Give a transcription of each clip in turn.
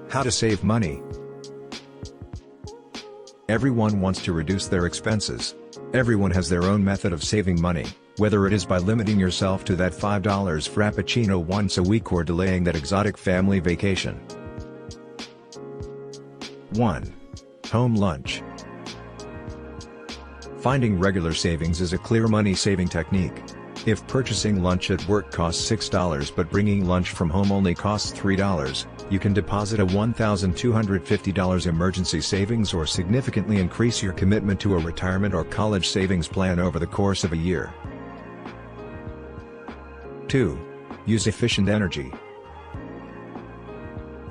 How to save money. Everyone wants to reduce their expenses. Everyone has their own method of saving money, whether it is by limiting yourself to that $5 Frappuccino once a week or delaying that exotic family vacation. 1. Home lunch. Finding regular savings is a clear money-saving technique. If purchasing lunch at work costs $6 but bringing lunch from home only costs $3, you can deposit a $1,250 emergency savings or significantly increase your commitment to a retirement or college savings plan over the course of a year. 2. Use efficient energy.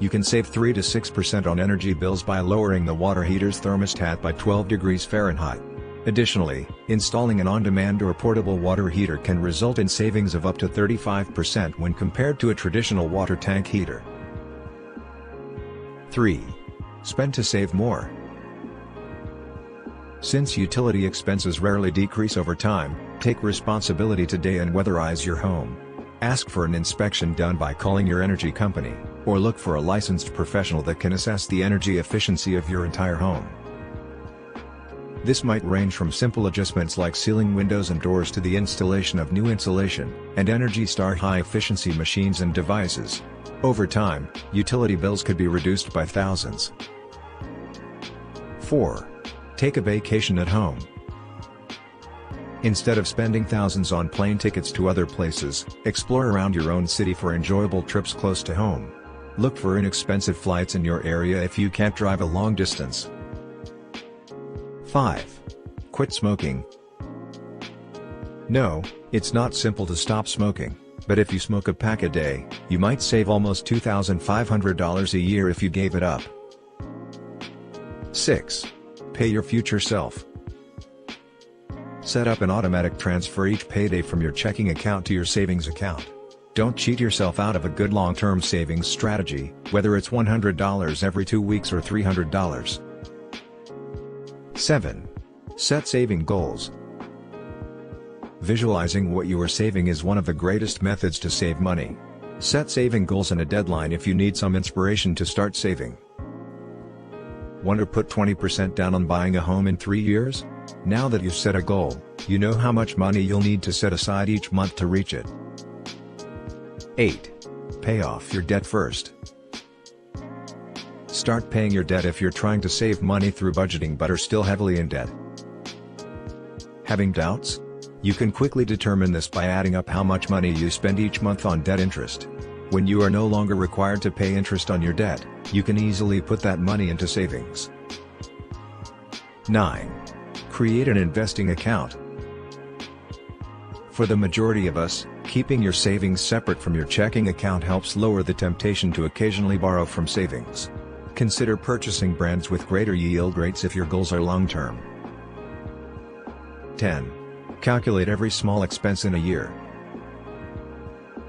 You can save 3 to 6% on energy bills by lowering the water heater's thermostat by 12 degrees Fahrenheit. Additionally, installing an on-demand or portable water heater can result in savings of up to 35% when compared to a traditional water tank heater. 3. Spend to save more. Since utility expenses rarely decrease over time, take responsibility today and weatherize your home. Ask for an inspection done by calling your energy company, or look for a licensed professional that can assess the energy efficiency of your entire home. This might range from simple adjustments like sealing windows and doors to the installation of new insulation and Energy Star high-efficiency machines and devices. Over time, utility bills could be reduced by thousands. 4. Take a vacation at home. Instead of spending thousands on plane tickets to other places, explore around your own city for enjoyable trips close to home. Look for inexpensive flights in your area if you can't drive a long distance. 5. Quit smoking. No, it's not simple to stop smoking, but if you smoke a pack a day, you might save almost $2,500 a year if you gave it up. 6. Pay your future self. Set up an automatic transfer each payday from your checking account to your savings account. Don't cheat yourself out of a good long-term savings strategy, whether it's $100 every 2 weeks or $300. 7. Set saving goals. Visualizing what you are saving is one of the greatest methods to save money. Set saving goals and a deadline if you need some inspiration to start saving. Want to put 20% down on buying a home in 3 years? Now that you've set a goal, you know how much money you'll need to set aside each month to reach it. 8. Pay off your debt first. Start paying your debt if you're trying to save money through budgeting but are still heavily in debt. Having doubts? You can quickly determine this by adding up how much money you spend each month on debt interest. When you are no longer required to pay interest on your debt, you can easily put that money into savings. 9. Create an investing account. For the majority of us, keeping your savings separate from your checking account helps lower the temptation to occasionally borrow from savings. Consider purchasing brands with greater yield rates if your goals are long-term. 10. Calculate every small expense in a year.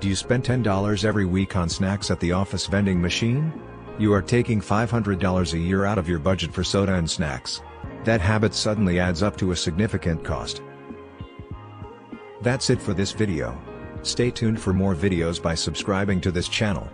Do you spend $10 every week on snacks at the office vending machine? You are taking $500 a year out of your budget for soda and snacks. That habit suddenly adds up to a significant cost. That's it for this video. Stay tuned for more videos by subscribing to this channel.